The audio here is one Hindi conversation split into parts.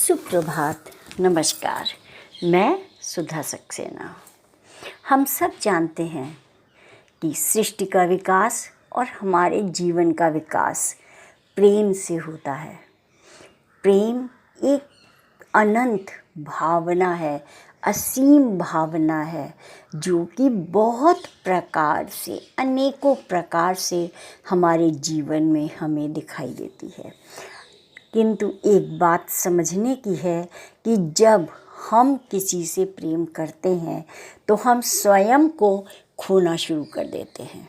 सुप्रभात, नमस्कार। मैं सुधा सक्सेना। हम सब जानते हैं कि सृष्टि का विकास और हमारे जीवन का विकास प्रेम से होता है। प्रेम एक अनंत भावना है, असीम भावना है, जो कि बहुत प्रकार से, अनेकों प्रकार से हमारे जीवन में हमें दिखाई देती है। किंतु एक बात समझने की है कि जब हम किसी से प्रेम करते हैं तो हम स्वयं को खोना शुरू कर देते हैं।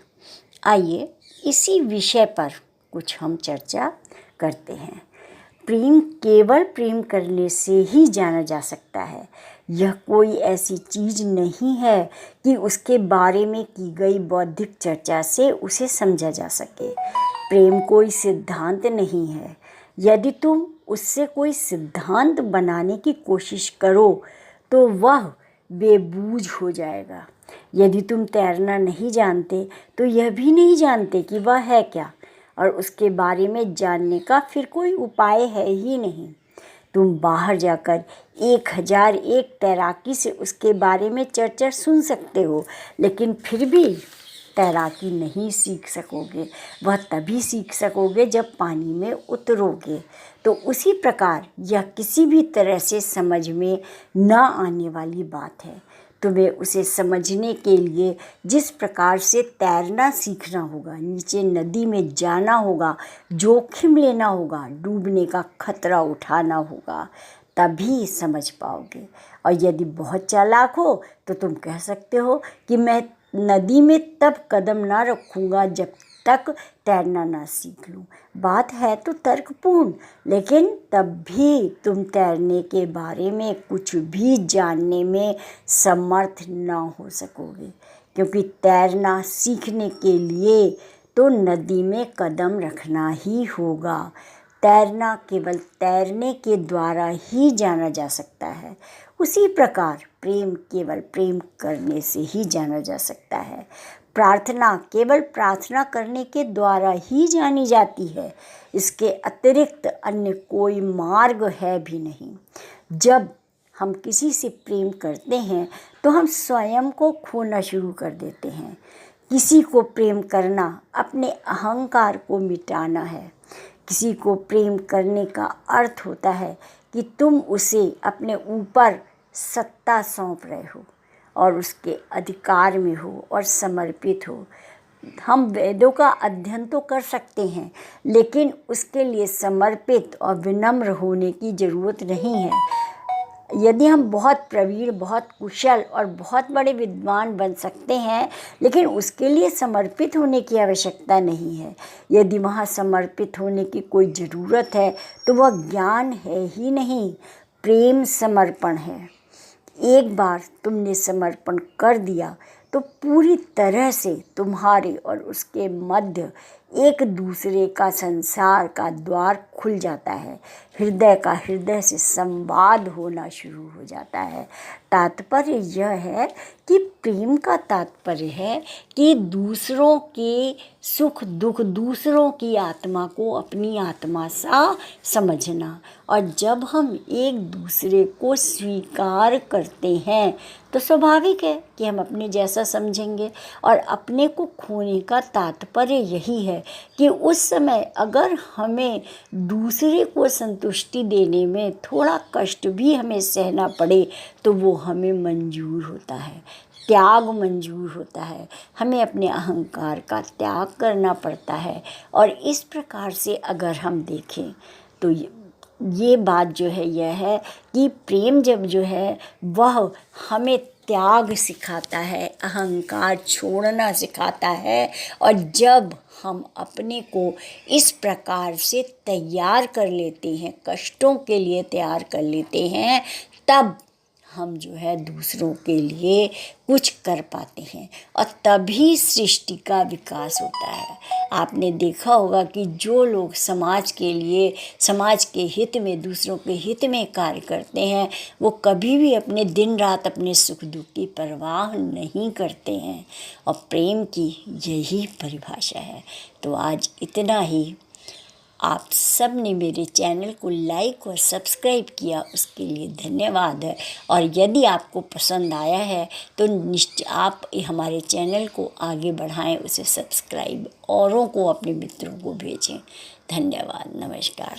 आइए इसी विषय पर कुछ हम चर्चा करते हैं। प्रेम केवल प्रेम करने से ही जाना जा सकता है। यह कोई ऐसी चीज़ नहीं है कि उसके बारे में की गई बौद्धिक चर्चा से उसे समझा जा सके। प्रेम कोई सिद्धांत नहीं है। यदि तुम उससे कोई सिद्धांत बनाने की कोशिश करो तो वह बेबूझ हो जाएगा। यदि तुम तैरना नहीं जानते तो यह भी नहीं जानते कि वह है क्या, और उसके बारे में जानने का फिर कोई उपाय है ही नहीं। तुम बाहर जाकर 1001 तैराकी से उसके बारे में चर्चा सुन सकते हो, लेकिन फिर भी तैराकी नहीं सीख सकोगे। वह तभी सीख सकोगे जब पानी में उतरोगे। तो उसी प्रकार यह किसी भी तरह से समझ में न आने वाली बात है। तुम्हें उसे समझने के लिए जिस प्रकार से तैरना सीखना होगा, नीचे नदी में जाना होगा, जोखिम लेना होगा, डूबने का खतरा उठाना होगा, तभी समझ पाओगे। और यदि बहुत चालाक हो तो तुम कह सकते हो कि मैं नदी में तब कदम ना रखूँगा जब तक तैरना ना सीख लूँ। बात है तो तर्कपूर्ण, लेकिन तब भी तुम तैरने के बारे में कुछ भी जानने में समर्थ ना हो सकोगे, क्योंकि तैरना सीखने के लिए तो नदी में कदम रखना ही होगा। तैरना केवल तैरने के द्वारा ही जाना जा सकता है। उसी प्रकार प्रेम केवल प्रेम करने से ही जाना जा सकता है। प्रार्थना केवल प्रार्थना करने के द्वारा ही जानी जाती है। इसके अतिरिक्त अन्य कोई मार्ग है भी नहीं। जब हम किसी से प्रेम करते हैं तो हम स्वयं को खोना शुरू कर देते हैं। किसी को प्रेम करना अपने अहंकार को मिटाना है। किसी को प्रेम करने का अर्थ होता है कि तुम उसे अपने ऊपर सत्ता सौंप रहे हो और उसके अधिकार में हो और समर्पित हो। हम वेदों का अध्ययन तो कर सकते हैं, लेकिन उसके लिए समर्पित और विनम्र होने की ज़रूरत नहीं है। यदि हम बहुत प्रवीण, बहुत कुशल और बहुत बड़े विद्वान बन सकते हैं, लेकिन उसके लिए समर्पित होने की आवश्यकता नहीं है। यदि वहाँ समर्पित होने की कोई ज़रूरत है तो वह ज्ञान है ही नहीं, प्रेम समर्पण है। एक बार तुमने समर्पण कर दिया तो पूरी तरह से तुम्हारे और उसके मध्य एक दूसरे का संसार का द्वार खुल जाता है। हृदय का हृदय से संवाद होना शुरू हो जाता है। तात्पर्य यह है कि प्रेम का तात्पर्य है कि दूसरों के सुख दुख, दूसरों की आत्मा को अपनी आत्मा सा समझना। और जब हम एक दूसरे को स्वीकार करते हैं तो स्वाभाविक है कि हम अपने जैसा समझेंगे। और अपने को खोने का तात्पर्य यही है कि उस समय अगर हमें दूसरे को संतुष्टि देने में थोड़ा कष्ट भी हमें सहना पड़े तो वो हमें मंजूर होता है, त्याग मंजूर होता है। हमें अपने अहंकार का त्याग करना पड़ता है। और इस प्रकार से अगर हम देखें तो ये बात जो है यह है कि प्रेम जब जो है वह हमें त्याग सिखाता है, अहंकार छोड़ना सिखाता है। और जब हम अपने को इस प्रकार से तैयार कर लेते हैं, कष्टों के लिए तैयार कर लेते हैं, तब हम जो है दूसरों के लिए कुछ कर पाते हैं और तभी सृष्टि का विकास होता है। आपने देखा होगा कि जो लोग समाज के लिए, समाज के हित में, दूसरों के हित में कार्य करते हैं, वो कभी भी अपने दिन रात अपने सुख दुख की परवाह नहीं करते हैं। और प्रेम की यही परिभाषा है। तो आज इतना ही। आप सब ने मेरे चैनल को लाइक और सब्सक्राइब किया, उसके लिए धन्यवाद है। और यदि आपको पसंद आया है तो निश्चय आप हमारे चैनल को आगे बढ़ाएं, उसे सब्सक्राइब, औरों को, अपने मित्रों को भेजें। धन्यवाद, नमस्कार।